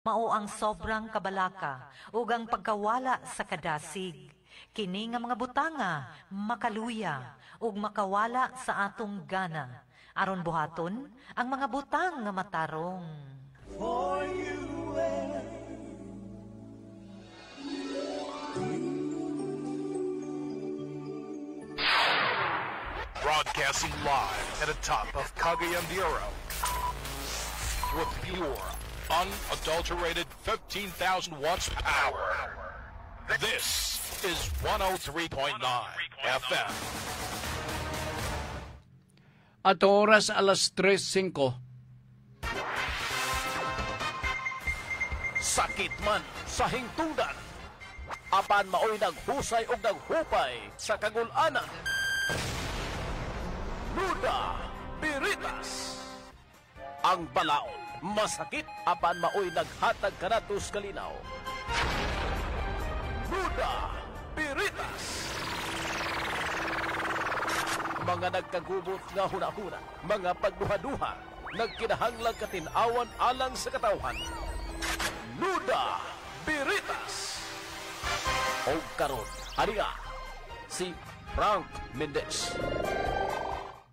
mao ang sobrang kabalaka ug ang pagkawala sa kadasig. Kini nga mga butanga makaluya ug makawala sa atong gana. Aron buhaton ang mga butang nga matarong. For you Broadcasting live at the top of Cagayan de Oro with pure, unadulterated 15,000 watts power. This is 103.9 FM. At oras alas 3:05. Sakit man sa hingtungdan, apan maoy naghusay og naghupay sa kagul-anan. Luda Piritas. Ang balaod masakit apan maoy naghatag kanatos kalinaw. Luda Piritas. Mga nagkagubot nga hunahuna, mga pagduha-duha, nagkinahanglang katinawan alang sa katawhan. Luda Piritas. O karon, ariya, si Frank Mendez.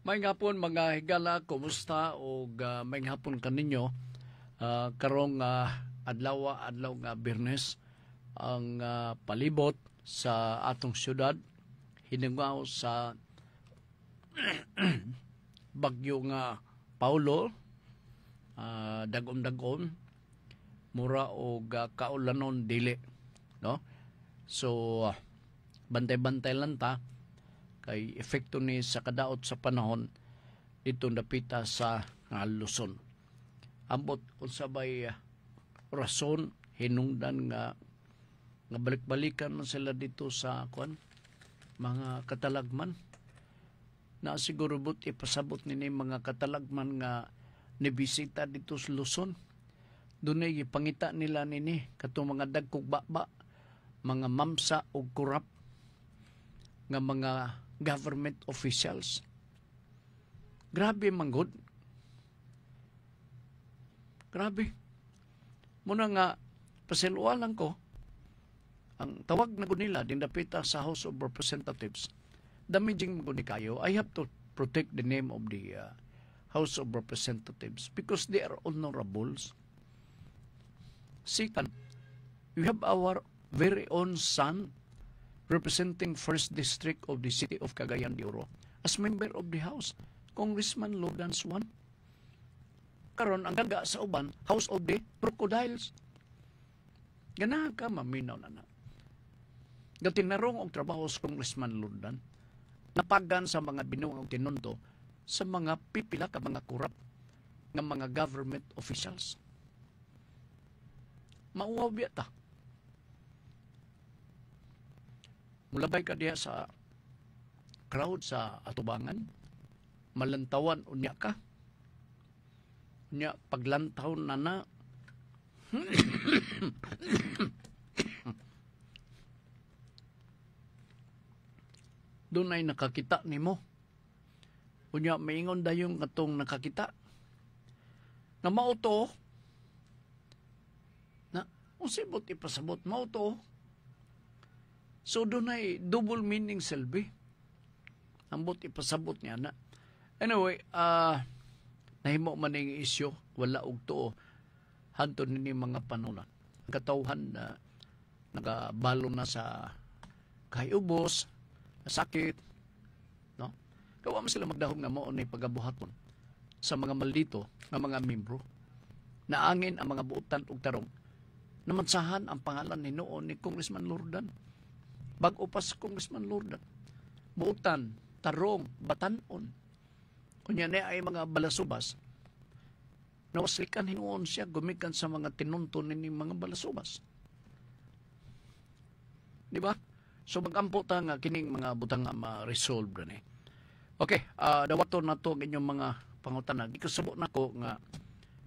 May hapon mga higala, kumusta? O may hapon kaninyo. Karong adlaw nga Biyernes ang palibot sa atong syudad. Hinungaw sa bagyo nga Paulo, dagom-dagom, mura o kaulanon dili. No? So, bantay-bantay lang ta kay epekto ni sa kadaot sa panahon dito napita sa Luzon. Ambot unsabay rason hinungdan nga balik-balikan man sila dito sa mga katalagman. Na siguro but ipasabot nini mga katalagman nga nibisita dito sa Luzon. Dunay ipangita nila nini katong mga dagkog baba, mga mamsa o kurap nga mga government officials. Grabe manggod. Grabe. Muna nga, pasilualan ko, ang tawag na ko nila, dindapita sa House of Representatives, damaging mo ni kayo, I have to protect the name of the House of Representatives because they are honorables. Second, we have our very own son representing 1st District of the City of Cagayan de Oro as member of the House, Congressman Lourdan Swan. Karon ang gaga sa uban, House of the Crocodiles. Ganahan ka maminaw na. Gatinarong og trabaho sa Congressman Lourdan, napagan sa mga binuang tinunto sa mga pipila ka mga kurap ng mga government officials. Mauwaw biya ta. Mulabay ka diya sa crowd sa atubangan, malantawan unya ka. Unya paglantaw na doon ay nakakita nimo. Unya maingon dayong katong nakakita. Na mauto na usibot ipasabot mauto. So doon ay double meaning selby. Ambot ipasabot niya na. Anyway, nahimo man yung isyo, wala og tuo. Hanto nini mga panulan. Katawhan na nagabalo na sa kahayubos, sakit, no? Kawa man sila magdahog na mo ni pagabuhaton sa mga maldito nga mga membro. Naangin ang mga buutan og tarong. Namansahan ang pangalan ni noon ni Congressman Lourdan. Bago pa sa Congressman Lourdan. Buutan, tarong, batanon. Kunya na ay mga balasubas. Nawaslikan hinuon siya, gumikan sa mga tinunton ni mga balasubas. Di ba? So magampo ta nga kining mga butang nga ma-resolve rin eh. Okay, dawato na to ang inyong mga pangutanan. Ikasabot na ko nga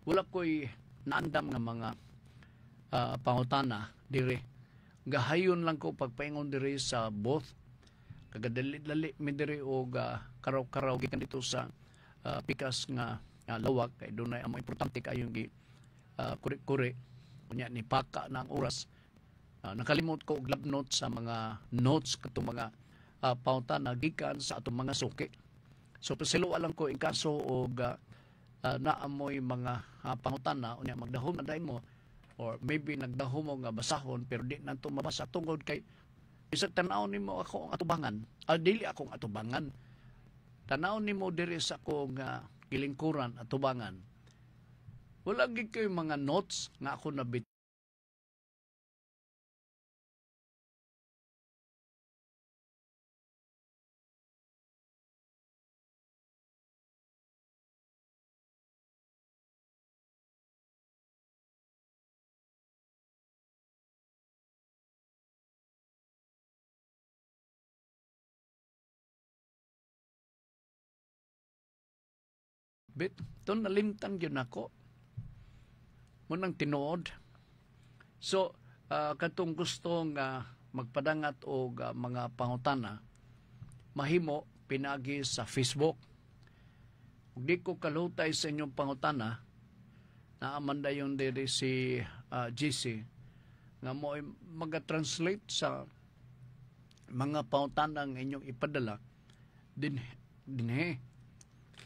wala ko'y naandam nga mga pangutana dire. Gahayon lang ko pagpaingon diri sa both kagadali-dali mi diri og karaw-karaw gikan dito sa pikas nga lawak kay dunay amo importante kayong gi kuri-kuri kunya ni paka na ang oras. Nakalimot ko og lab notes sa mga notes katong mga pauta na gikan sa atong mga suki. So pasilo lang ko in kaso og naamoy mga pangutana unya magdahom na dayon mo or maybe nagdahom mo nga basahon pero di nanto mabasa tungod kay bisag tan-aw nimo ako ang atubangan. Dili akong atubangan. Tan-aw nimo diri sa akong gilingkuran atubangan. Wala gid kay mga notes nga ako nabit. Bit, ito nalimtan yun ako. Munang tinuod. So, katong gustong magpadangat o mga pangutana, mahimo pinagi sa Facebook. Kung di ko kalutay sa inyong pangutana, naamanda yun diri si GC, nga mo mag-translate sa mga pangutana ng inyong ipadala, dinhe.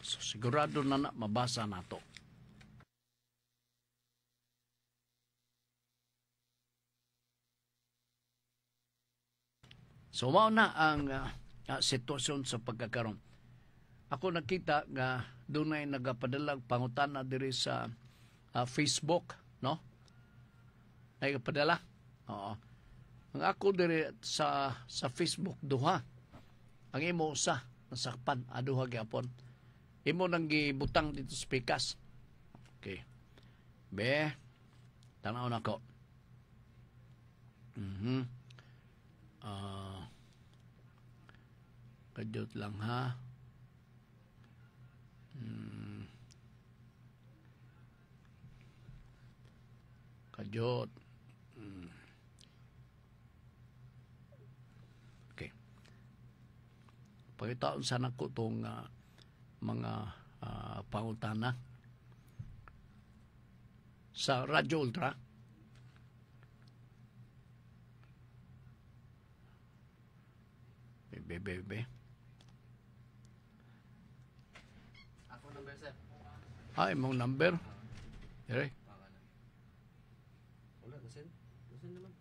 So, sigurado na mabasa na to. So, mao na ang sitwasyon sa pagkakaroon. Ako nakita nga dunay nagapadalag pangutana diri sa Facebook, no? Nagapadala. Oo. Ang ako diri sa Facebook duha. Ang imo usa nasakpan aduha gyapon. Imo nang gibutang dito sa pikas. Okay. Be, tanaw na ko. Kadyot lang ha. Kadyot. Okay. Pagkitaon sana ko itong mga pangutana sa Radyo Ultra. Bebe. Ako number, sir. Imong number. Dire. Wala, nasin. Nasin naman.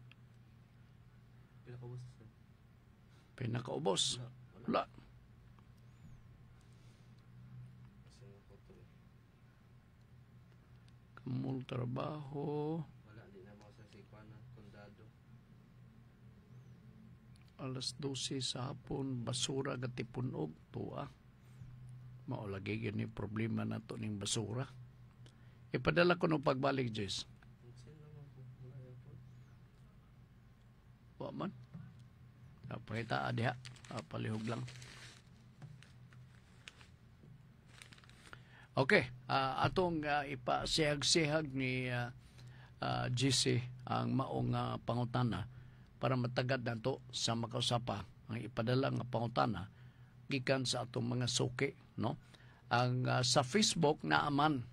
Pinakaubos, sir. Pinakaubos. Wala. Kamul trabaho. Wala, di na mo sa Sikwana, Kondado. Alas 12 sa hapon, basura gatipunog, tuwa. Maulagi gini problema na to ning basura. Ipadala ko nung pagbalik, Jess. Nasin naman po. Wala yan po. Wa man. Pakita adiha. Palihog lang. Okay. Atong ipasihag-sihag ni GC ang maong pangutana para matagad na to sa makausapa ang ipadala nga pangutana gikan sa atong mga suki, no? Ang sa Facebook na aman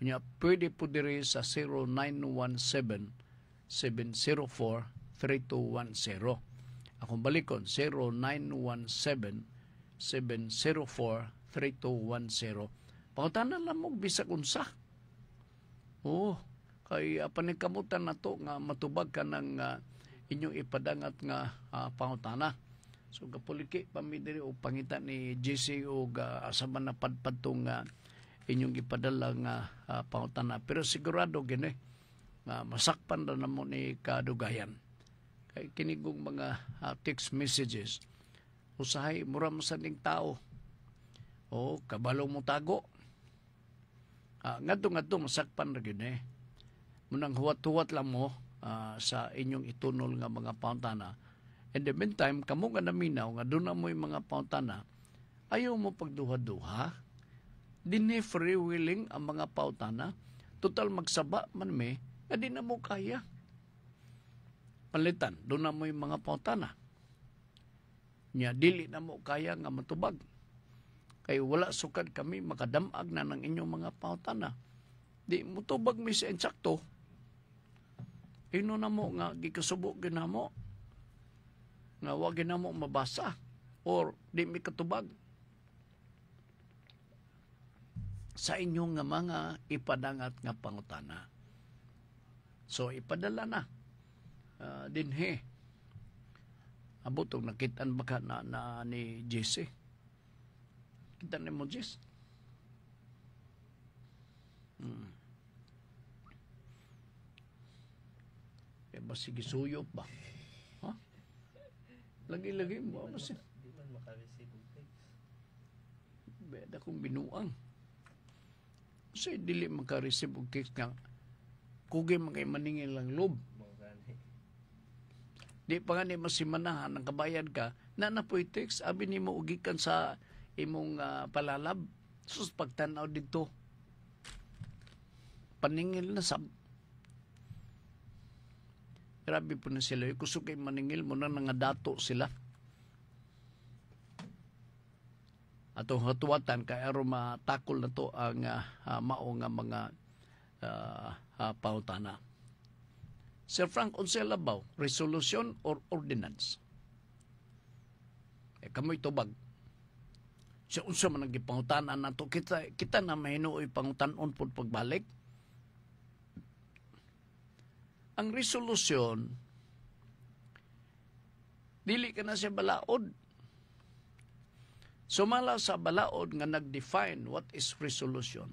nya pwede po diri sa 0917-704-3210. Akong balikon 0917-704-3210. Pangutana lang mo bisag unsa. Kay paningkamutan na to nga matubag ka ng inyong ipadangat nga pangutana. So kapuliki pamidiri o pangita ni GC o asaman na padpad tong inyong ipadala nga pangutana. Pero sigurado gini masakpan na mo ni kadugayan. Kay kinigong mga text messages usahay mura mo sa ning tao. Kabalo mo tago. Ngadto masakpan ra gyud munang huwat-huwat lang mo sa inyong itunol nga mga pangutana. In the meantime, kamo nga naminaw nga doon na mo yung mga pangutana, ayaw mo pagduha-duha. Dinhi free willing ang mga pangutana. Total magsaba man nga di na mo kaya. Palitan, doon na mo yung mga pangutana. Nya dili na mo kaya nga matubag. Kay wala sukad kami makadamag na ng inyong mga pangutana. Di mo tubag mi sa insakto. Ino na mo nga gikasubo ginamo nga wa ginamo mabasa or di mi katubag sa inyong nga mga ipadangat nga pangutana. So ipadala na dinhi. Abot og nakitaan baka na ni Jesse. Kita ni mo Jesse. Eh, ba sige suyop ba? Ha? Lagi-lagi mo. Ano siya? Di man makareceive og text. Beda kong binuang. Kasi dili makareceive og text nga kugi magay maningil lang lob. Mao gani. Di pa nga ni masimanahan ang kabayad ka na napoy text abi ni mo ugikan sa imong palalab. Sus pagtanaw dito. Paningil na sab. Grabe po na sila. Kusog kay maningil mo na dato sila. Atong hatuwatan kay aron matakol na to ang mao nga mga pautana. Sir Frank, unsa labaw? Resolution or ordinance? Kamoy tubag. Sa unsa man ang gipangutanan nato kita na mahinuoy pangutan-on pud pagbalik. Ang resolusyon, dili ka na siya balaod. Sumala sa balaod nga nag-define what is resolution.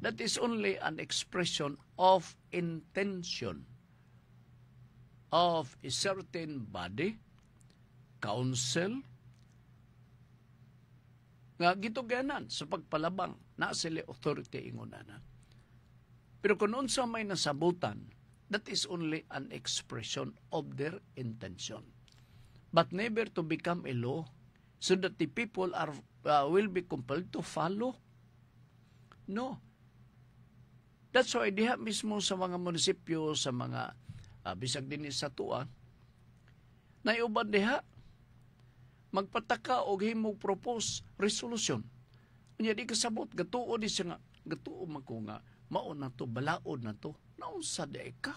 That is only an expression of intention of a certain body, council, nga gituganan sa pagpalabang na sila authority ingunanan. Pero kung unsa may nasabutan, that is only an expression of their intention. But never to become a law so that the people will be compelled to follow. No. That's why diha mismo sa mga munisipyo, sa mga bisag din sa tuwa, na iuban diha, magpataka o himog propose resolution. Unya di kasabot, gatuo di siya nga, gatuo man ko nga, mauna to, balaod na to, naunsa di ka.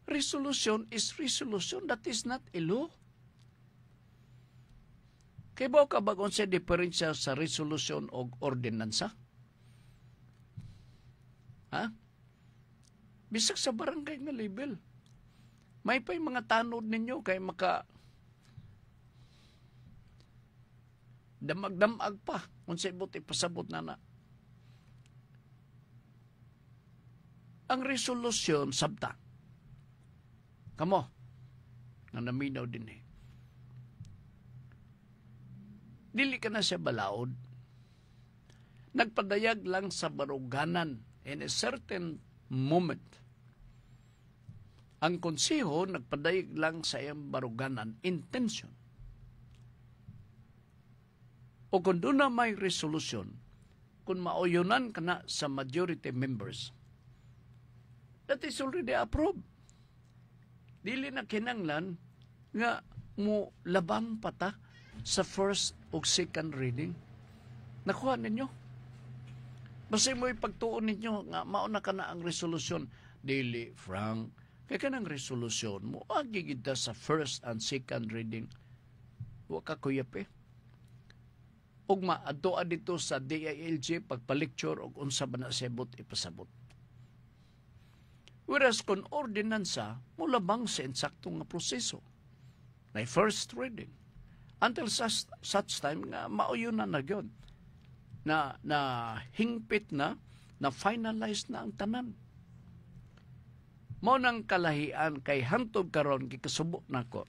Resolution is resolution, that is not a law. Kaya ba ka bagon sa diferensya sa resolution o ordinansa? Ha? Bisag sa barangay nga level. May pa'y mga tanod ninyo kay maka damag-damag pa kung sa ibot ipasabot na. Ang resolusyon sabta. Kamo, na naminaw din eh. Dili ka na siya balaod. Nagpadayag lang sa baruganan in a certain moment. Ang konseho nagpadayag lang sa iyang baruganan intention. O kung doon na may resolution, kung maoyonan ka na sa majority members, that is already approved. Dili na kinanglan nga mo labang pata sa first o second reading. Nakuha ninyo. Basta mo ipagtuon ninyo nga mauna ka na ang resolusyon. Dili, Frank, kaya ka ng resolusyon mo, agigida sa first and second reading. Huwag ka kuyap eh. Ugma, adoa dito sa DILG, pagpa-lecture o unsa ba na sebot ipasabot. Whereas kung ordinansa, mula bang sa insaktong nga proseso. Na first reading. Until such time nga mauyunan na yun. Na hingpit na finalize na ang tanan. Mao nang kalahian kay hantod karon gikasubo nako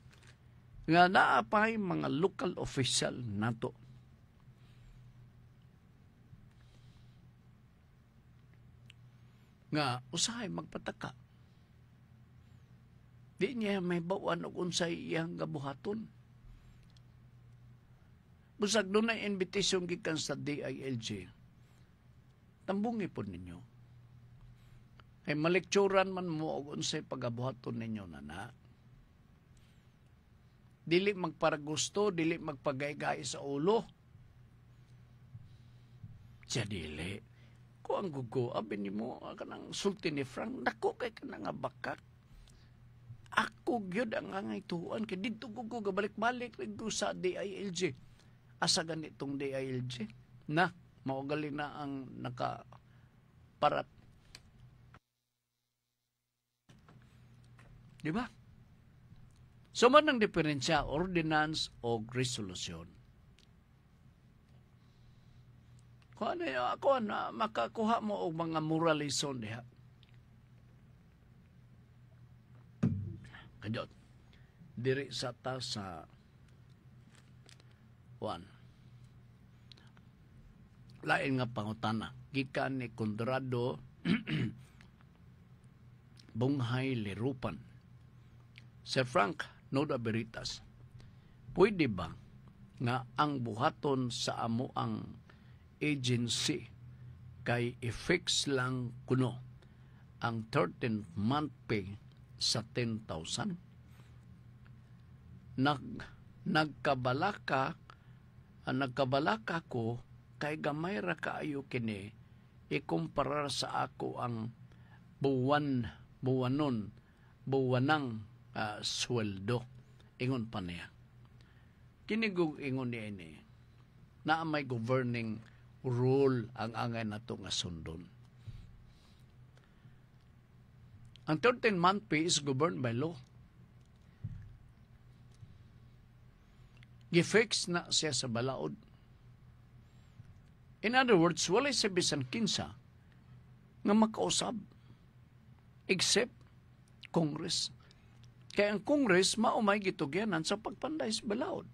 nga naapay mga local official nato. Nga usahay magpataka. Di niya may bawan og unsay iyang gabuhaton. Busag doon na invitation gikan sa DILG. Tambungi po ninyo. Ay malekturan man mo og unsay pagabuhaton ninyo na. Dili magparagusto, dili magpagaygay sa ulo. Siya dili. Ako ang gugo, abi ni mo, kanang sulti ni Frank, dako kay ka nga bakak. Ako gyud ang angay tuan, kay dito gugo, gabalik-balik, rin sa DILG. Asa ganitong DILG? Na, maugali na ang nakaparat. Di ba? So, man ang diferensya, ordinance o resolution. Kung ano yun, ako na makakuha mo og mga moral lesson diha. Kadot. Diri sa ta sa 1. Lain nga pangutana. Gikan ni Conrado Bunghay Lirupan. Sir Frank Noda Veritas, pwede ba nga ang buhaton sa amo ang agency kay i-fix lang kuno ang 13th month pay sa 10,000? Nagkabalaka ko kay gamay ra kaayo kini ikumparar sa ako ang buwanang sweldo. Ingon pa niya. Kinigog ingon niya ini na may governing rule ang angay na ito nga sundon. Ang 13-month pay is governed by law. Gifix na siya sa balaod. In other words, wala sa bisan kinsa nga makausab except Congress. Kaya ang Congress maumay gitugyanan sa pagpanday sa balaod.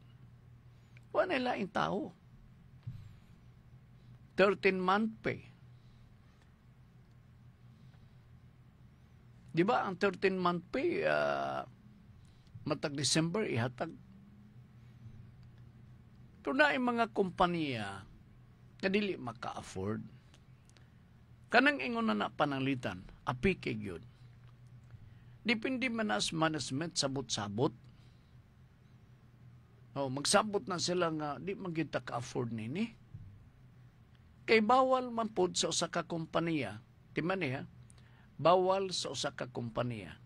Wala nila yung tao. 13-month pay. Di ba ang 13-month pay matag December ihatag? Ito na yung mga kompanya na dili maka-afford. Kanang ingon na pananglitan, api kay yun. Depende man as management, sabot-sabot. Magsabot na sila nga, di magkita ka-afford nini. Kay bawal man po sa usa ka kompanya, timan niya, bawal sa usa ka kompanya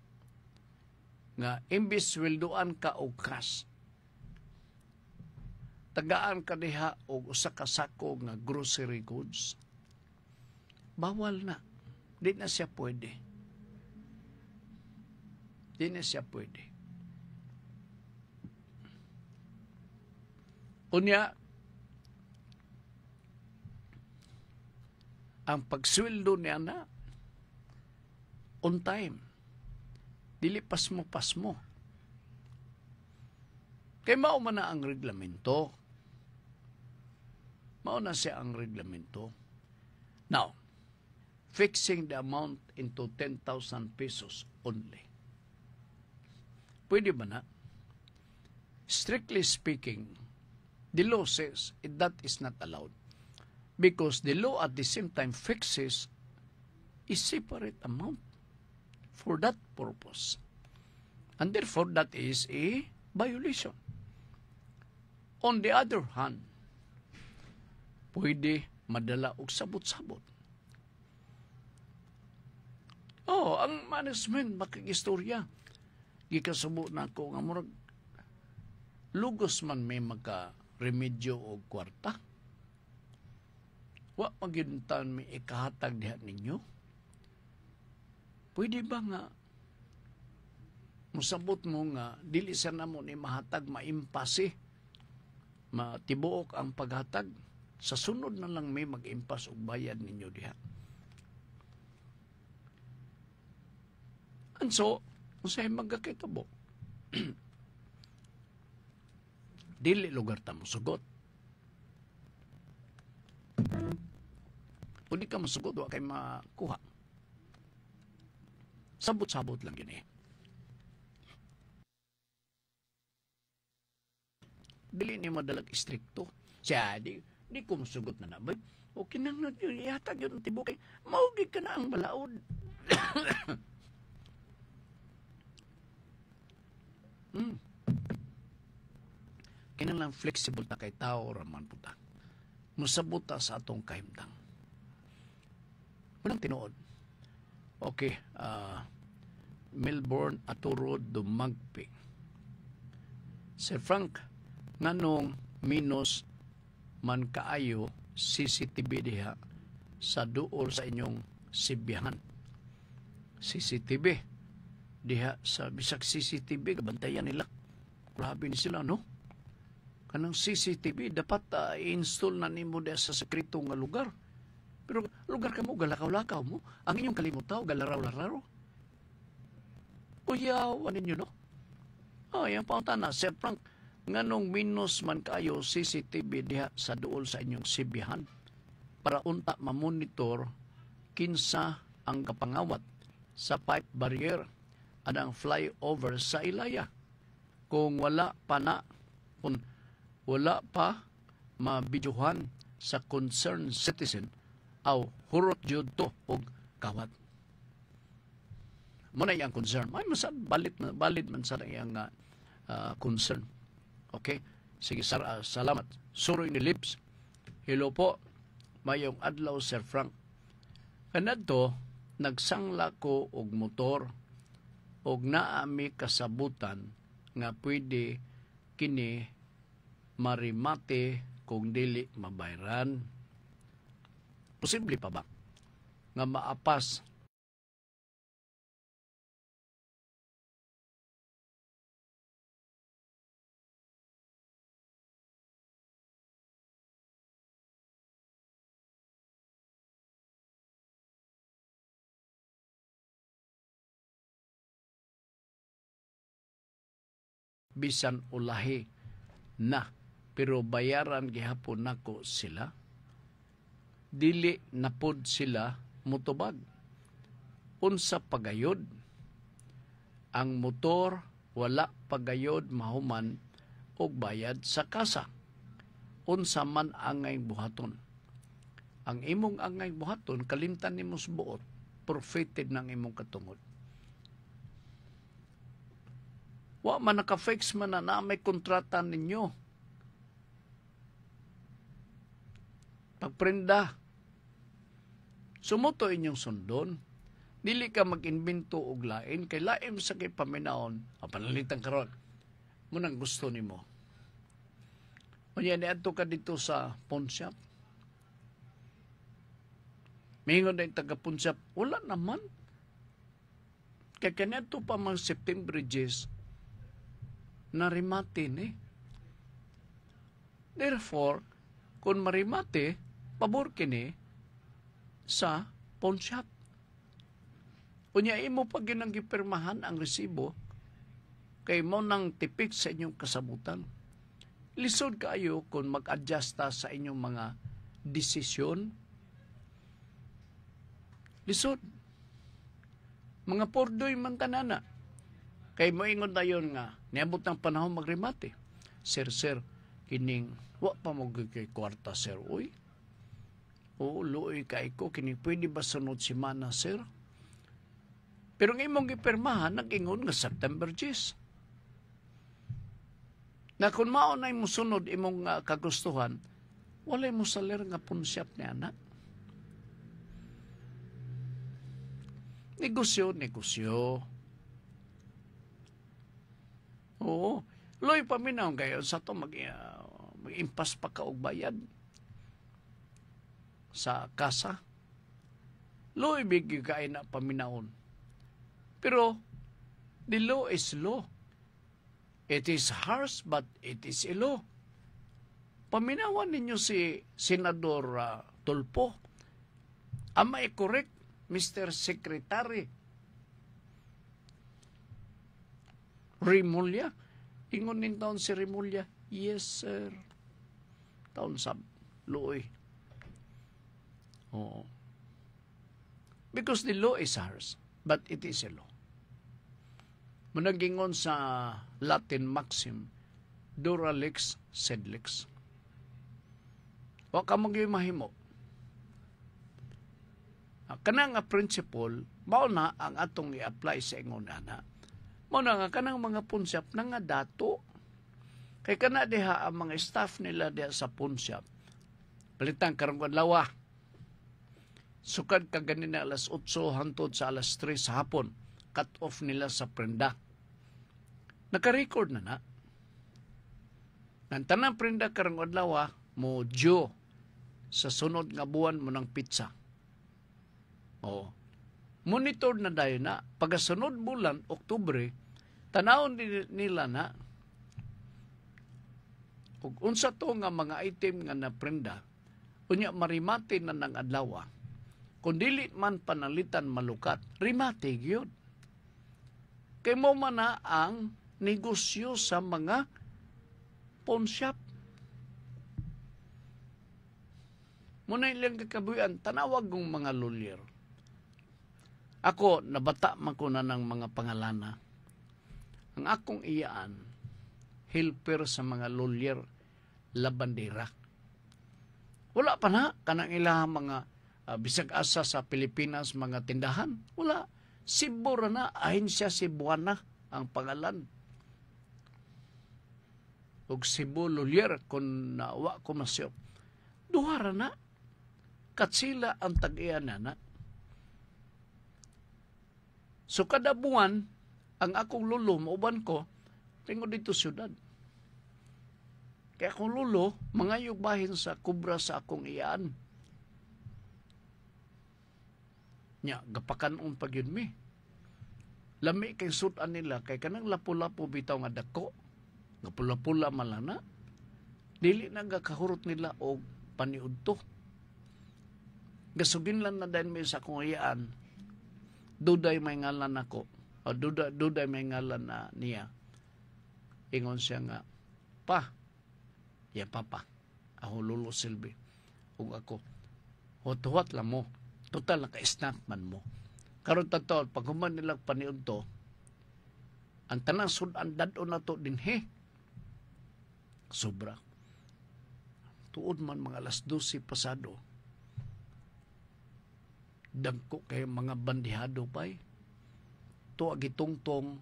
nga imbis sweldoan ka og cash, tagaan ka diha og usa ka sako nga grocery goods. Bawal na. Di na siya pwede. Di na siya pwede. Unya, ang pagsweldo niya na on time. Dili pasmo. Kaya mao man na ang reglamento. Mao na siya ang reglamento. Now, fixing the amount into 10,000 pesos only. Pwede ba na? Strictly speaking, the law says that is not allowed. Because the law at the same time fixes a separate amount for that purpose. And therefore, that is a violation. On the other hand, pwede madala og sabot-sabot. Ang management makikistorya. Gikasubo na ko nga murag lugos man may maka-remedyo o kwarta. Wa magintan may ikahatag diha ninyo. Pwede ba nga musabot mo nga dili sa namo ni mahatag maimpasi, matibuok ang paghatag, sa sunod na lang may mag-impas og bayad ninyo diha. And so, usahay magkakitabo. Dili lugar ta mo sugot. Kung di ka masugot, wa kay makuha. Sabot-sabot lang yun eh. Dili ni madalag istrikto. Siya, di ko masugot na nabay. O kinang yun, ihatag yun ang tibok. Maugig ka na ang balaod. Kinang lang flexible ta kay tao raman puta. Musabot ta sa atong kahimtang. Walang tinuod. Okay, Melbourne Aturo Dumagpi. Sir Frank, nganong minus man kaayo CCTV diha sa duol sa inyong sibihan? CCTV diha sa bisag CCTV gabantayan nila. Grabe ni sila, no? Kanang CCTV dapat i-install na nimo diha sa sekreto nga lugar. Pero lugar ka mo, galakaw-lakaw mo. Ang inyong kalimutaw, galaraw-laraw. Uyaw, ano nyo, no? Yung pautana, Sir Frank, nganong minus man kayo CCTV diha sa duol sa inyong sibihan para unta mamonitor kinsa ang kapangawat sa pipe barrier adang flyover sa Ilaya. Kung wala pa mabidyohan sa concerned citizen aw hurot jud to og kawat. Muna yung concern. May masad, valid man sa iyang concern. Okay? Sige, salamat. Suroy ni Lips. Hello po. Mayong adlaw, Sir Frank. Kanadto, nagsangla ko og motor og naami kasabutan nga pwede kini marimate kung dili mabayran. Posible pa ba nga maapas bisan ulahi na pero bayaran gihapon nako sila? Dili na pod sila mutubag. Unsa pagayod? Ang motor wala pagayod mahuman og bayad sa kasa. Unsa man angay buhaton. Ang imong angay buhaton kalimtan nimo sa buot, forfeited ng imong katungod. Wa man naka-fix man na may kontrata ninyo. Pagprenda, sumuto inyong sundon, dili ka mag-invento og lain, kay lain sa kay paminaon, panalitan karon munang gusto nimo. Unya niadto ka dito sa pawn shop. Mingon na yung taga-pawn shop, wala naman. Kaya kanito pa mga September bridges, narimate ni. Therefore, kung marimate, pabor kini sa pawn shop. Unya imo pag ginang gipirmahan ang resibo, kay mo nang tipik sa inyong kasabutan. Lisod kaayo kung mag-adjust sa inyong mga desisyon. Lisod. Mga pordoy man tanana. Kay moingon dayon nga, niabot ng panahon magrimate. Sir, kining, wa pa mo kay kwarta, sir, uy. Oo, luoy kay ko, kining pwede ba sunod si mana, sir? Pero ng imong gipirmahan, nag-ingon nga September 10. Na kung maunay mo sunod imong kagustuhan, walay mo salir nga punsyap ni anak. Negosyo. Oo. Loy paminaw kayo sa ito mag-impas pa ka og bayad sa kasa. Loy bigay kayo na paminawon. Pero, the law is law. It is harsh, but it is a law. Paminawan ninyo si Senador Tulfo. Am I correct, Mr. Secretary? Rimulya? Ingon nin taon si Rimulya? Yes, sir. Taon sab. Luoy. Oo. Because the law is ours, but it is a law. Managingon sa Latin maxim, dura lex sed lex. Wa ka mahimo. Kanang nga principle, mao na ang atong i-apply sa ingon ana. Mao na nga kanang mga punsyap na nga dato. Kay kana diha ang mga staff nila diha sa punsyap. Palitan karong adlaw. Sukad ka ganina alas 8 hangtod sa alas 3 sa hapon. Cut off nila sa prenda. Naka-record na. Ang tanang prenda karang adlaw mo due sa sunod nga buwan mo ng pizza. O, monitor na dayon na. Pagkasunod bulan, Oktubre, tanawon nila na ug unsa to nga mga item nga na prenda, unya marimate na ng adlaw. Kung dili man panalitan malukat, rimate gyud. Kay mo man na ang negosyo sa mga pawn shop. Muna ilang kakabuyan, tanawag ng mga lawyer. Ako, nabata man ko na ng mga pangalana. Ang akong iyaan, helper sa mga lawyer, labandera. Wala pa na, kanang ilang mga bisag asa sa Pilipinas, mga tindahan. Wala. Cebu na, ahensya Cebuana ang pangalan. Ug Cebu lawyer, kung nawa ko masyo. Duhara na. Katsila ang tag-iya na. So kada buwan, ang akong lulo, mauban ko, tingod dito syudad. Kaya akong lulo, mga bahin sa kubra sa akong iyaan. Nya, gapakan pag yun mi. Lami kay sutan nila, kay kanang lapu-lapu bitaw nga dako. Nga pula-pula malana. Dili na gakahurot nila og paniudto. Gasugin lang na dahil may sa akong iyaan, duday may ngalan ako, o duday may ngalan na niya. Ingon siya nga, pa, yan papa, ako Lolo Silvi, ug ako, huwat lang mo, total naka-snack man mo. Karon tagtawad, pag human nilang paniod to, ang tanang sudan dadon na to din, sobra. Tuod man mga alas 12 pasado, dagko kay mga bandihado pa'y. Tuwa gitungtong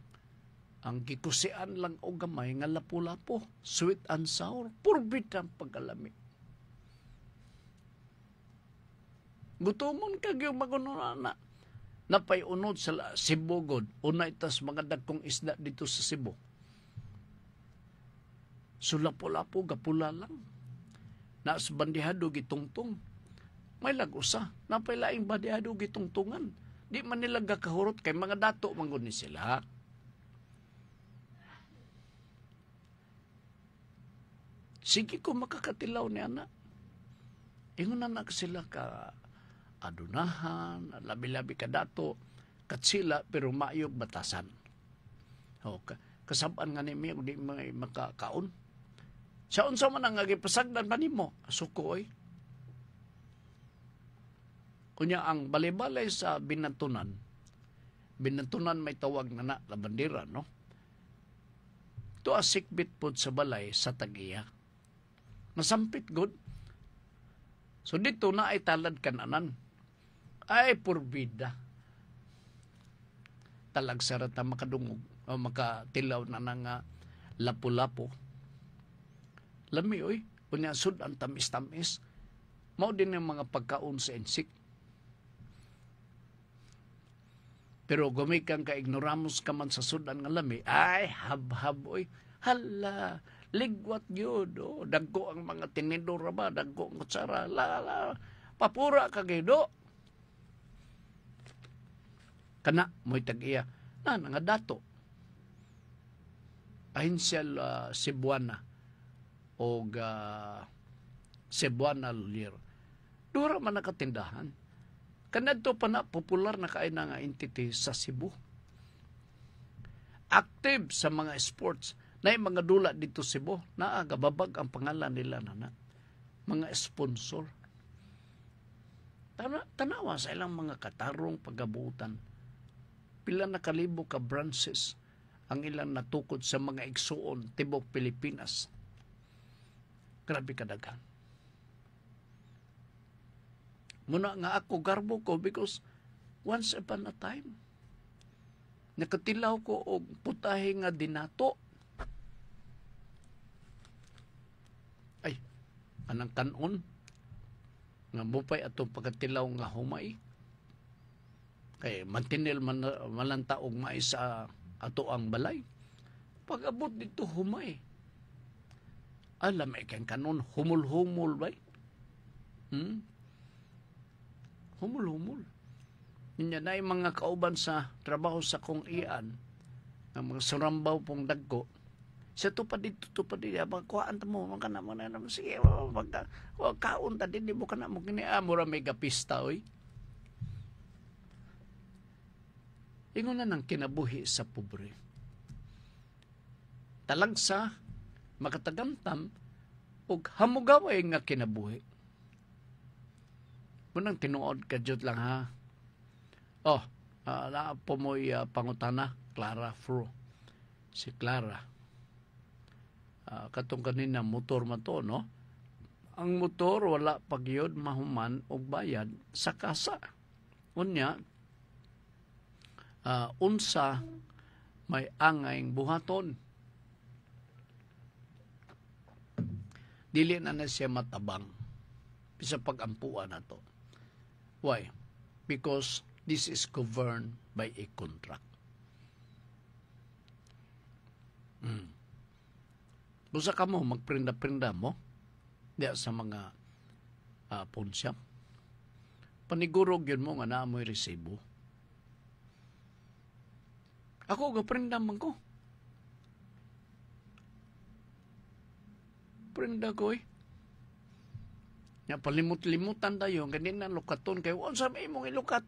ang gikusian lang o gamay nga lapu-lapo, sweet and sour, purbit ang pagkalami. Gutomon kag yung magununana. Napay unod sa Cebu god, unay tas mga dagkong isda dito sa Cebu. So lapu-lapo, gapula lang. Na sa bandihado gitungtong. May lagusa. Napay laing bandihado gitungtungan. Di man nila gakahurot kay mga dato mangguni sila. Sige ko makakatilaw ni anak. Ingon anak sila ka adunahan, labi-labi ka dato, katsila pero maayog batasan. O, kasabaan nga ni Mia, di may makakaon. Sa unsa man ang agipasagdan pa nimo, asuko oy. Kunya ang balay-balay sa Binantunan may tawag na labandera, no? Ito asikbit po sa balay sa Tag-iya. Masampit good. So dito na ay talad kananan. Ay purbida. Talag sarata makadungog o makatilaw na nga lapu-lapo. Lami oy, kunya sud ang tamis-tamis. Mao din ang mga pagkaon sa insik. Pero gumikan ka ignoramos ka man sa sudan nga lami, ay hab-hab oy. Hala, ligwat yun. Oh. Dagko ang mga tinidor ba, dagko ang kutsara. Papura ka gido. Kana, mo'y tag-iya. Nga dato. Ahinsyal Cebuana o Cebuana Lulier. Dura man nakatindahan. Kanadto pa na popular na kaay na nga entity sa Cebu. Active sa mga sports. Na mga dula dito Cebu. Naagababag ang pangalan nila na. Mga sponsor. Tanawa sa ilang mga katarong pagabutan. Pila na kalibo ka branches ang ilang natukod sa mga igsuon tibok Pilipinas. Grabe kadaghan. Muna nga ako garbo ko because once upon a time nakatilaw ko og putahe nga dinato. Ay, anang kanon. nga mupay atong pagkatilaw nga humay. Kay mantinil malanta og may sa ato ang balay. Pag abot dito humay. Alam kang kanon humul-humul bay. Humul-humul. Ninya na mga kauban sa trabaho sa kong iyan, ang mga surambaw pong dagko, sa tupad dito, abang kuhaan mo, mga na mo na naman, sige, kaon ta din, di mo ka na mo, kiniamura may gapista, oy. Ingon na ng kinabuhi sa pobre. Talagsa, makatagamtam, o hamugaway nga kinabuhi. Munang tinuod ka jud lang ha. Po mo'y pangutana, Clara Fro. Si Clara. Katong kanina, motor man to, no? Ang motor, wala pagyod mahuman o bayad sa kasa. Unya, unsa may angayng buhaton. Dili na siya matabang. Bisa pag-ampuan na to. Why? Because this is governed by a contract. Busa ka mo, magprinda-prinda mo diya sa mga pawn shop. Panigurog yun mo nga na mo'y resibo. Ako, gaprinda man ko. Prinda ko Nga palimut-limutan tayo, ganyan na lukaton kayo. Unsa may mong ilukat?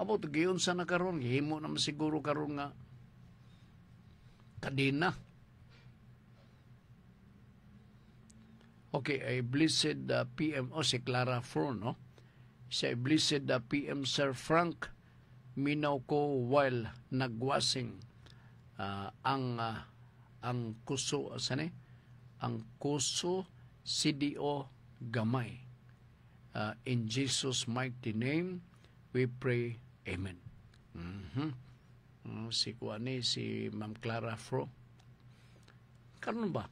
Abo, tagiyon sa na karon, himo naman siguro karon nga kadina. Okay, ay blessed PM, si Clara Fro, no? Siya ay blessed PM Sir Frank, minaw ko while nagwasing ang kuso, ang kuso CDO gamay. In Jesus' mighty name, we pray, Amen. Si Kuani, si Ma'am Clara Fro. Karon ba?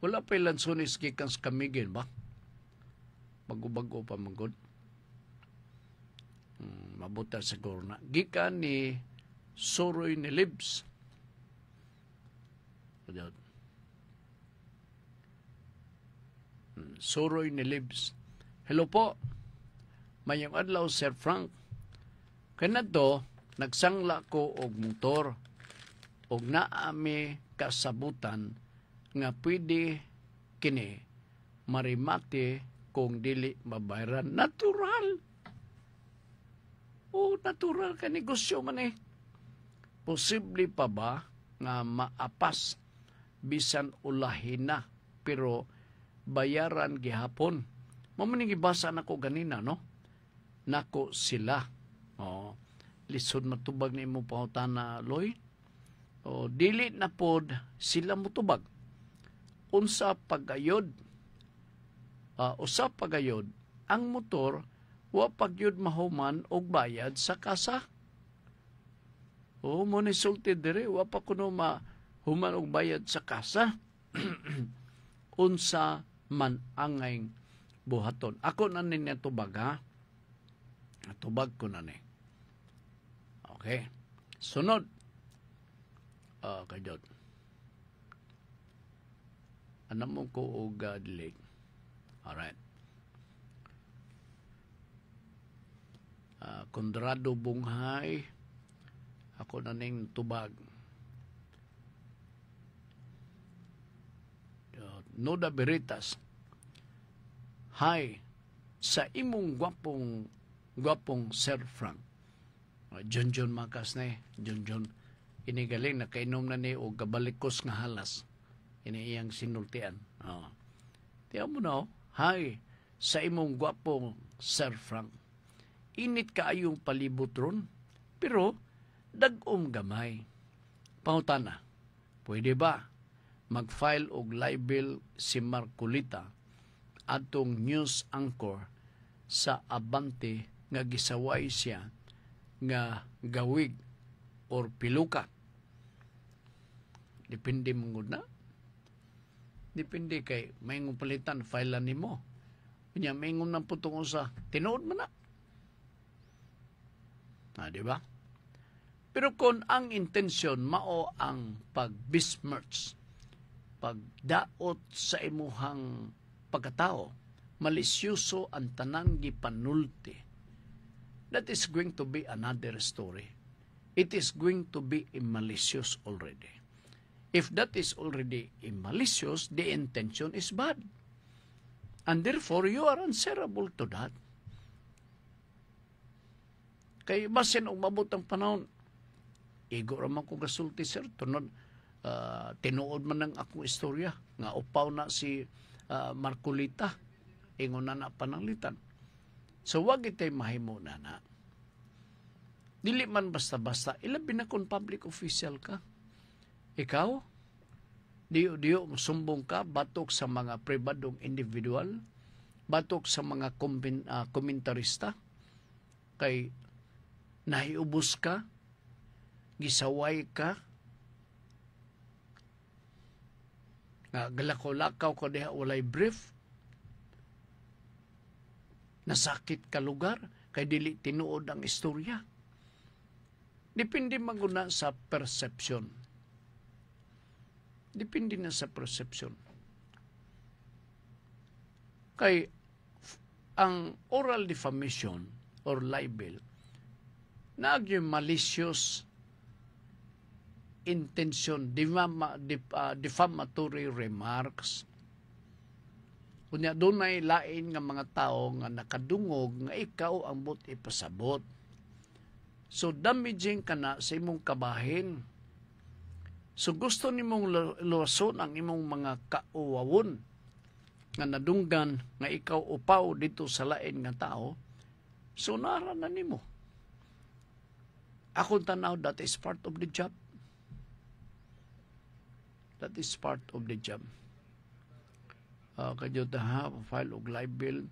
Wala pa ilan sunis gikan sa kamigin ba? Bago-bago pa magod. Mabuta siguro na. Gikan ni Soroy ni Libs. Soroy ni Libs. Hello po. Mayong adlaw, Sir Frank. Kanato, nagsangla ko og motor og naami kasabutan nga pwede kini marimate kung dili mabayaran. Natural. Natural ka negosyo man eh. Posible pa ba nga maapas bisan ulahin na pero bayaran gihapon? Mamuning ibasa na ko ganina, no? Nako sila. Lisod matubag ni mo pangutana, Loy. Dili na pod sila mutubag. Unsa pagayod. Usa pagayod. Ang motor, wa pagyod mahuman og bayad sa kasa. Mo ni sulti dire, wa pa kuno mahuman og bayad sa kasa. Unsa man angayng buhaton. Ako na niya tubag, ha? Tubag ko na ni. Okay. Sunod. Kajot. Anam mo ko o godly. Alright. Kondrado Bunghay. Ako na ning tubag. Noda Beritas. Hi. Sa imong gwapong Sir Frank. John Makas na John. Inigaling na kainom na ni o gabalikos nga halas. Ini iyang sinultian. Tiyaw mo na, hi, sa imong gwapong Sir Frank. Init kaayong palibot ron, pero dag-om gamay. Pangutana, pwede ba mag-file og libel si Marcolita atong news anchor sa Abante nga gisaway siya nga gawig or piluka? Depende mong na. Depende kay mayong palitan file nimo. Kunya mayong nang putong usa, tinuod man na. Di ba? Pero kung ang intensyon mao ang pag-besmirch, pagdaot sa imuhang pagkatao, malisyoso ang tanang gipanulti, that is going to be another story. It is going to be malicious already. If that is already malicious, the intention is bad. And therefore, you are answerable to that. Kay basin og mabot ang panahon, igo raman ko gasulti sir, tunod, tinuod man ang akong istorya, nga upaw na si Marcolita, ingon na pananglitan. So wag itay mahimo na. Dili man basta-basta, ilabi na kung public official ka. Ikaw, diyo sumbong ka, batok sa mga pribadong individual, batok sa mga komentarista, kay nahiubos ka, gisaway ka, nga galakaw-lakaw ka diha walay brief, nasakit ka lugar, kay dili tinuod ang istorya. Depende maguna sa perception. Depende na sa perception. Kay ang oral defamation or libel, nagyo malicious intention, defamatory remarks. Kunya dunay lain nga mga tao nga nakadungog nga ikaw ang but ipasabot. So damaging ka na sa imong kabahin. So gusto nimong luwason ang imong mga kauwawon nga nadunggan nga ikaw upaw dito sa lain nga tao. So nara na nimo. Akong tanaw, that is part of the job. That is part of the job. Kadyo ha, file og libel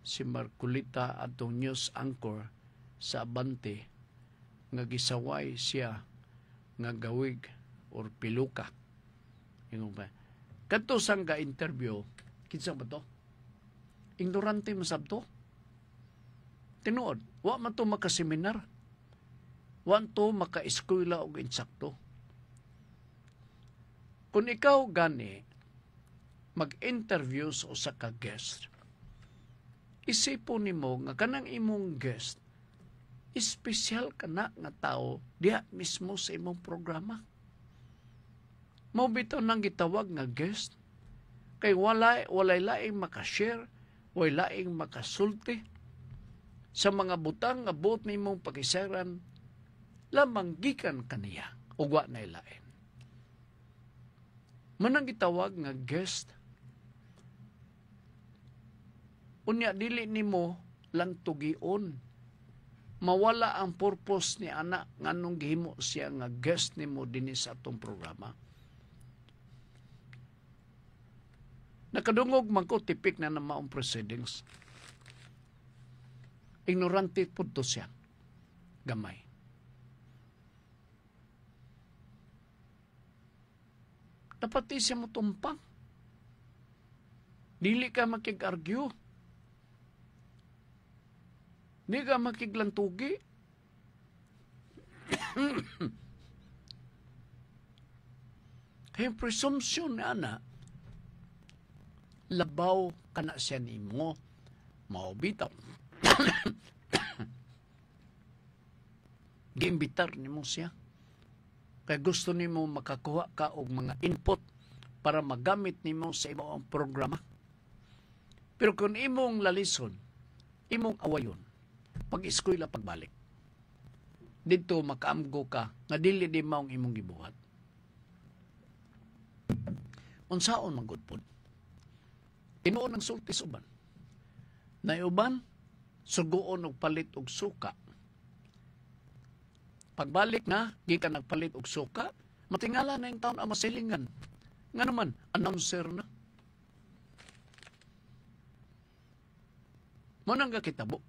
si Marcolita atong news anchor sa Abante nga gisaway siya nga gawig or piluka. Ingon ba? Kadto sang ga interview, kinsa ba to? Ignorante masabto. Tinuod, wa man to makaseminar. Wa to maka-eskwela og insakto. Kung ikaw gani mag-interview sa usa ka guest, isipon nimo nga kanang imong guest espesyal kana nga tao diha mismo sa imong programa. Mao bitaw nang gitawag nga guest kay walay laing makashare, walay laing makasulti sa mga butang nga buot nimong pakisaran lamang gikan kaniya ug wa na lain. Manang gitawag nga guest, unya dili nimo lang tugion. Mawala ang purpose ni anak nganong gihimo siya nga guest nimo dinhi sa atong programa. Nakadungog man ko tipik na maong proceedings. Ignorante pud to siya. Gamay. Dapat siya mo tumpang. Dili ka makig-argue. Di ka makiglantugi. Kaya presumption na ana, labaw ka na siya ni mo, maubitaw. Giimbitar ni mo siya. Kaya gusto ni mo makakuha ka og mga input para magamit ni mo sa imong programa. Pero kung imong lalison, imong awayon, pag-eskwela pagbalik, dito makaamgo ka nga dili di maong imong gibuhat. Unsaon man gud pod. Tinuon ang sulti sa uban. Naiuban, suguon og palit og suka. Pagbalik na, gikan nagpalit og suka, matingala na yung taon ang masilingan. Nga naman, announcer na. Munang kakitabo.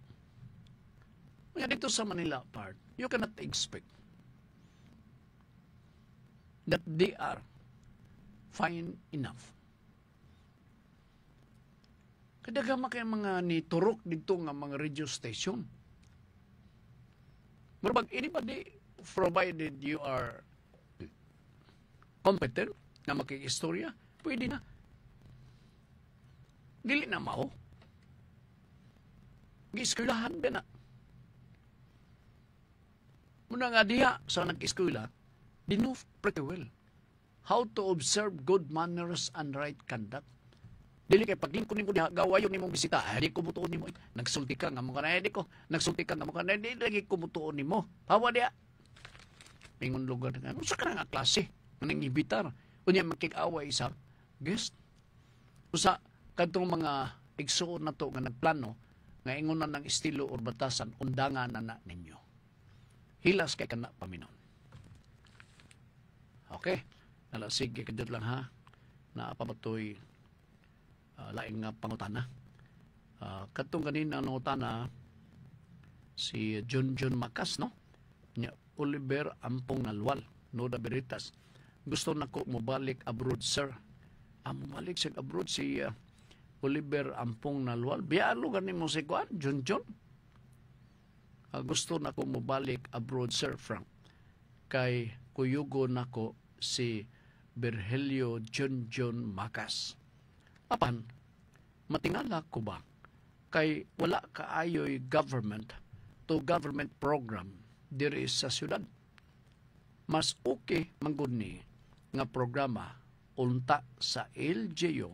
Kaya dito sa Manila part, you cannot expect that they are fine enough Kadagama kay mga niturok dito nga mga radio station. Murag anybody, provided you are competent na makikistorya, pwede na. Dili na mao. Gi-eskwelahan ba na? Muna nga diha sa nag-eskwela, they know pretty well how to observe good manners and right conduct. Dili kay paglingkod nimo diha gawayon nimong bisita, di ko mutuon nimo. Nagsulti ka nga mo kanay di ko. Nagsulti ka nga mo kanay di lagi ko mutuon nimo. Hawa diha. Mingon lugar nga. Usa ka nga klase nang ibitar. Unya makik-away sa guest. Usa kadtong mga igsuon na to nga nagplano nga ingon ng estilo or batasan undangan na ninyo. Hilas kay kana paminon. Okay? Nala sige kadto lang ha. Napamatoy laing nga pangutana. Katong ganina nangutana si John Macas, no? Nya Oliver Ampong Nalwal, Noda Veritas. Gusto nako mobalik abroad, sir. Mobalik sa abroad si Oliver Ampong Nalwal. Biyalo ganin mo si Juan, John. Gusto nako mobalik abroad, sir Frank. Kay kuyugo nako si Virgilio John Macas. Apan, matingala ko ba kay wala kaayoy government to government program diri sa syudad. Mas okay manggod ni nga programa unta sa LGU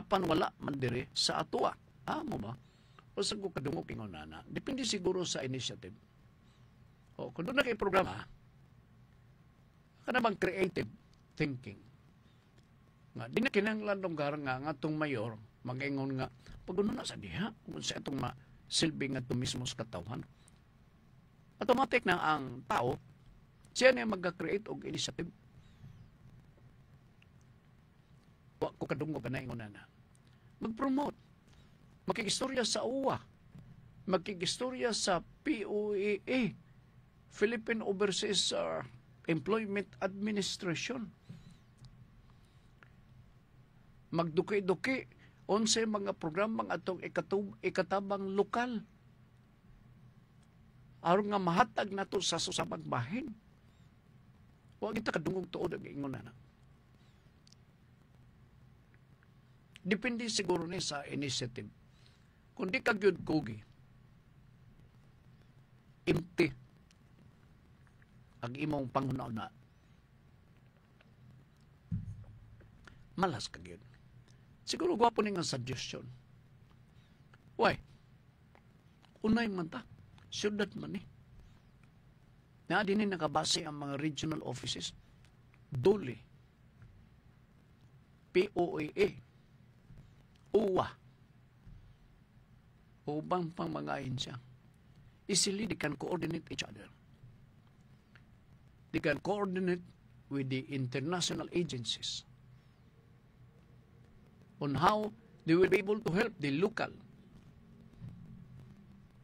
apan wala man diri sa atua. Amo ba? O sa ko kadungog ingon na. Depende siguro sa initiative. O kung doon na kay programa, kanang creative thinking. Nga di na kinahanglan lugar nga atong mayor mag-ingon nga pag na sa diha kung sa atong silbi nga ito mismo sa katawan. Automatic na ang tao siya na mag-create og initiative. Wa ko kadungog na ingon na. Mag-promote. Makikistorya sa UWA. Makikistorya sa POEA, Philippine Overseas Employment Administration. Magduki-duki unsay mga programang atong ikatabang lokal aron nga mahatag nato sa susabang bahin. Wa kita kadungog tuod ang ingon na. Depende siguro ni sa initiative. Kung di ka gyud kugi, empty ang imong pangunauna, malas ka gyud. Siguro gwapo ni nga suggestion. Why? Unay man ta. Syudad man ni. Na din nakabase ang mga regional offices. Dole. POAA. UWA. Ubang pang mga ahensya. Easily they can coordinate each other. They can coordinate with the international agencies on how they will be able to help the local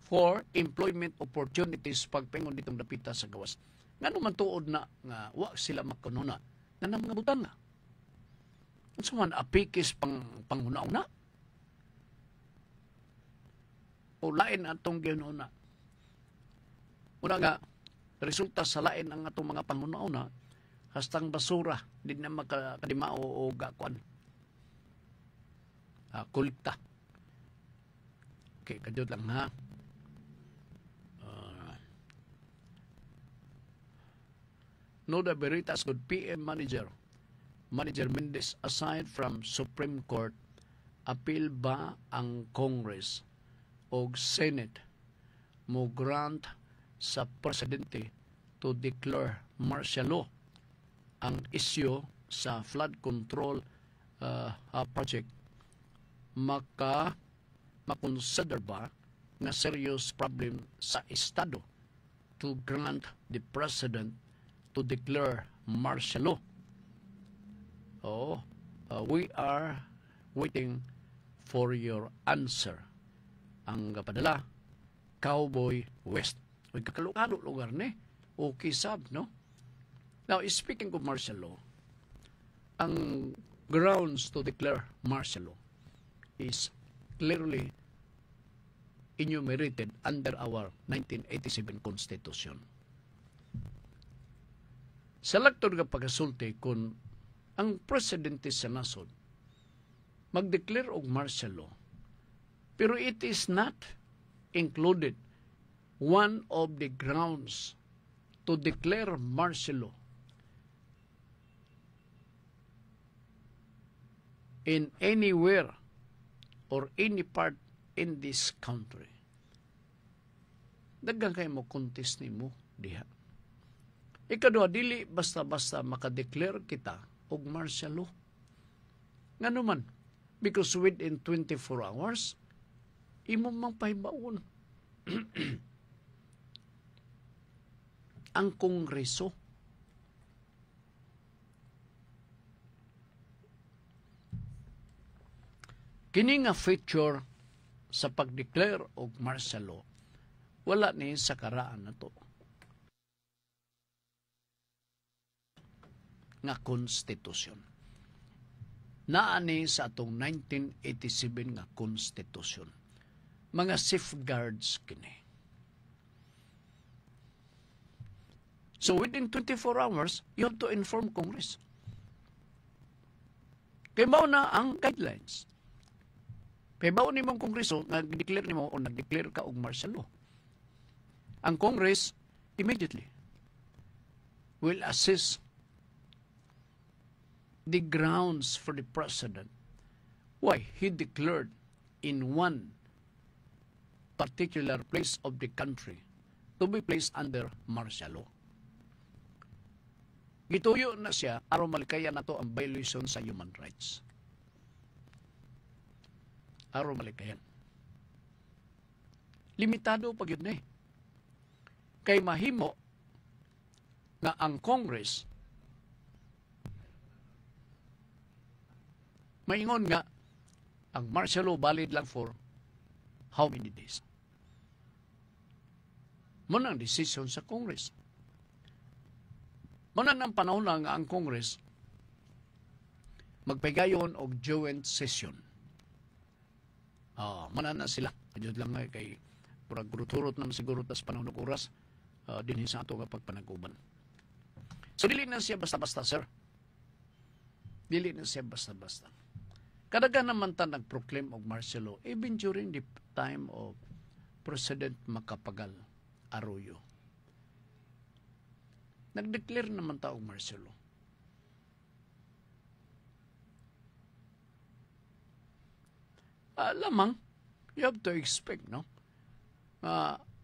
for employment opportunities pagpengon ditong dapita sa gawas. Nga naman tuod na nga wa sila makununa na ng mga butang na. So man apikis panghuna-una. O lain atong ginuna. Una nga, resulta sa lain ang atong mga panghuna-una, hastang basura, di na makadimao o gakuan. Kulta. Okay, kadyo lang ha. Noda Veritas, good PM Manager Mendez, aside from Supreme Court, appeal ba ang Congress o Senate mo grant sa Presidente to declare martial law ang issue sa flood control project? Makonsider ba na serious problem sa Estado to grant the President to declare martial law? We are waiting for your answer. Ang padala, Cowboy West. Uy, kakalukalo lugar ni. Okay sab, no? Now, speaking of martial law, ang grounds to declare martial law is clearly enumerated under our 1987 Constitution. Sa laktor nga pagkasulti kung ang presidente sa nasod mag-declare og martial law, pero it is not included one of the grounds to declare martial law in anywhere or any part in this country. Daghan kay mo contest nimo diha. Ikaduha, dili basta-basta makadeclare kita og martial law. Ngano man? Because within 24 hours, imo mang pahibaon ang Kongreso. Kini nga feature sa pag-declare og martial law, wala ni sa karaan na to nga konstitusyon. Naani sa atong 1987 nga konstitusyon. Mga safeguards kini. So within 24 hours, you have to inform Congress. Kaya mao na ang guidelines. Kaya mao ni mong Kongreso, nag-declare ni mo o nag-declare ka og martial law. Ang Congress, immediately, will assess the grounds for the president why he declared in one particular place of the country to be placed under martial law. Gituyo na siya aron malikayan nato ang violation sa human rights. Aron malikayan. Limitado pa gyud na eh. Kay mahimo na ang Congress maingon nga ang martial law valid lang for how many days. Muna ang decision sa Congress. Muna ang panahon lang nga ang Congress magpagayon og joint session. Muna na sila. Adyo lang nga kay turot naman siguro tas panahon ng oras dinhi sa ato nga pagpanaguban. So dili na siya basta-basta, sir. Dili na siya basta-basta. Kadagan naman ta nag-proclaim og martial law even during the time of President Macapagal Arroyo. Nag-declare naman ta og martial law. Lamang, you have to expect, no?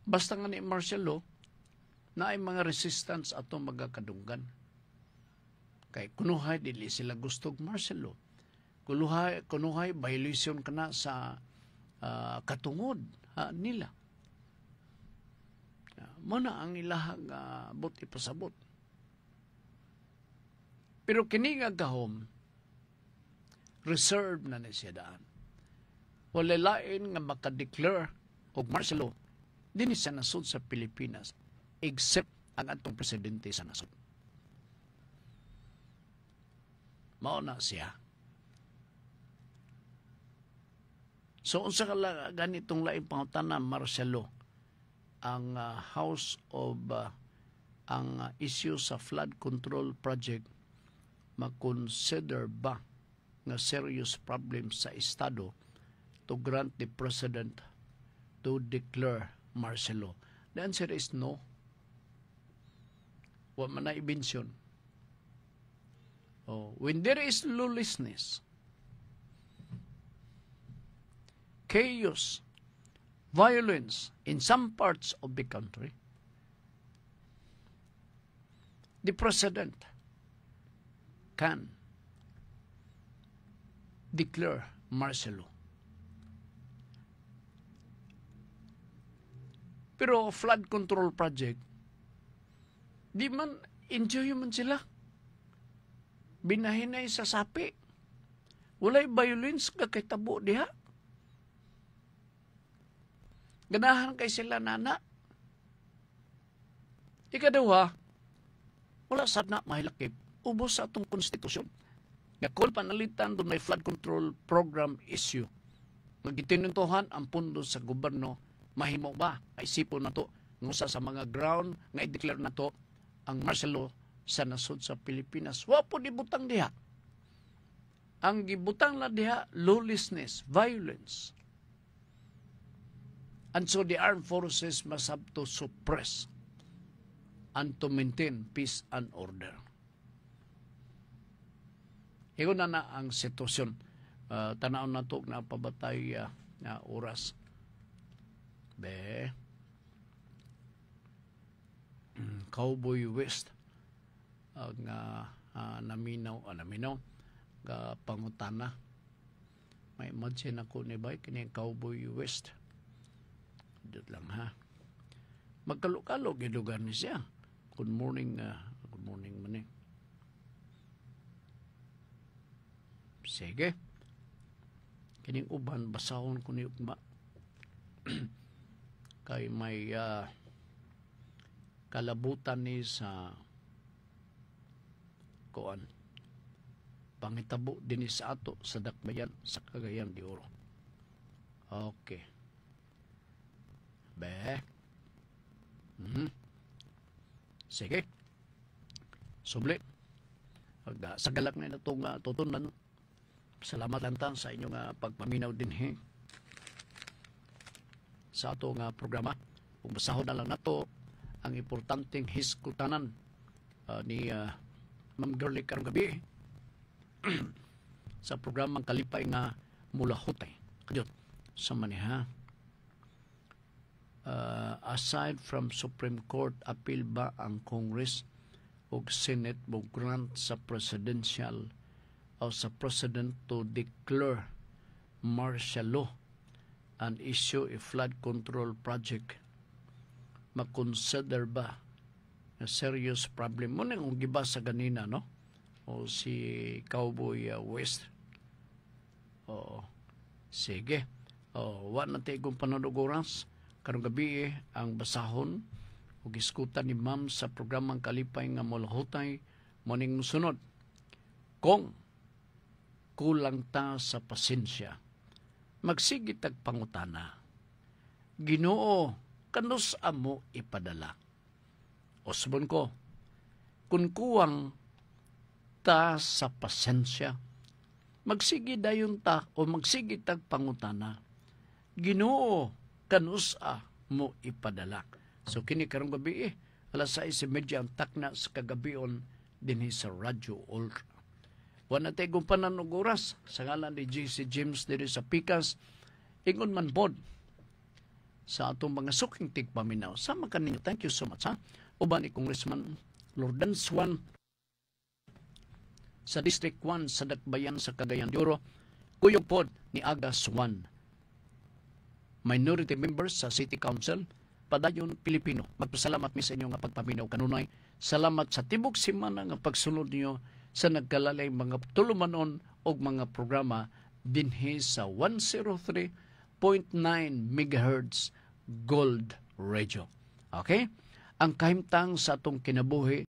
Basta nga ni martial law, na ay mga resistance ato magakadunggan. Kay kunuhay, dili sila gustog martial law. Kunuhay violation kana sa katungod nila. Muna ang ilahang buti pasabot. Pero kini nga gahom, reserve na siya daan. Wala lain nga makadeclare og martial law dinhi sa nasod sa Pilipinas except ang atong presidente sa nasod. Mao na siya. So, unsa ka ganitong laing pangutana, martial law, ang House of ang issue sa flood control project mag-consider ba nga serious problem sa Estado to grant the President to declare martial law? The answer is no. Wa man na i-mention. When there is lawlessness, chaos, violence in some parts of the country, the President can declare martial law. Pero flood control project, di man enjoy man sila. Binahinay sa sapi. Walay violence kakitabo diha. Ganahan kay sila nana. Ikaduha, wala sad na mahilakip. Ubos sa atong konstitusyon. Nga kung panalitan doon may flood control program issue, Magitinuntuhan ang pundo sa gobyerno, mahimo ba? Isipon na to, ngusa sa mga ground, nga i-declare na to, ang martial law sa nasod sa Pilipinas. Wapo di butang diha. Ang gibutang na diha, lawlessness, violence. And so the armed forces must have to suppress and to maintain peace and order. Iyon na ang sitwasyon. Tanaw na to na pabatay na oras. Cowboy West ang naminaw ga pangutana. May imagine ako ni bay kini Cowboy West. Dito lang ha. Magkalukalo gilugar ni siya. Good morning maning. Sige. Kining uban basahon ko ni ugma. Kay may kalabutan ni sa kuan. Pangitabo din sa ato sa dakbayan sa Cagayan de Oro. Okay. Sige. Subli. Sa galak na itong tutunan. Salamat lantan sa inyong pagpaminaw din sa ato nga programa. Kung basahon na lang nato ang importanteng hiskutanan ni Ma'am Girlie karong gabi sa programang kalipay nga mula hutay. Kadyon, sa maniha. Aside from Supreme Court, appeal ba ang Congress o Senate mo grant sa presidential o sa President to declare martial law and issue a flood control project? Makonsider ba na serious problem? Muna kung gibasa ganina, no? O si Cowboy West. O, sige. O, wala na tayo kung pananuguras. Karong gabi ang basahon o giskutan ni Ma'am sa programang kalipay nga mulahutay morning sunod. Kung kulang ta sa pasensya, magsigit ag pangutana. Ginoo, kanus amo ipadala. Osbon ko, kung kuwang ta sa pasensya, magsigi dayon ta o magsigi tag pangutana. Ginoo, kanus mo ipadala. So kini karong gabi 6:30 ang takna sa kagabion dinhi sa Radyo Ultra. Wala tayo kung pananuguras sa ngalan ni J.C. James diri sa Pikas, ingon man pod sa atong mga suking tigpaminaw. Sama kaninyo. Thank you so much, ha? Uban ni Congressman Lordan Swan sa District 1 sa Dakbayan sa Cagayan de Oro. Kuyog pod ni Aga Swan, minority members sa City Council, padayon Pilipino. Magpasalamat mi sa inyo nga pagpaminaw kanunay. Salamat sa tibok semana nga pagsunod niyo sa nagkalalay mga tulumanon o mga programa dinhi sa 103.9 MHz Gold Radio. Okay? Ang kahimtang sa atong kinabuhi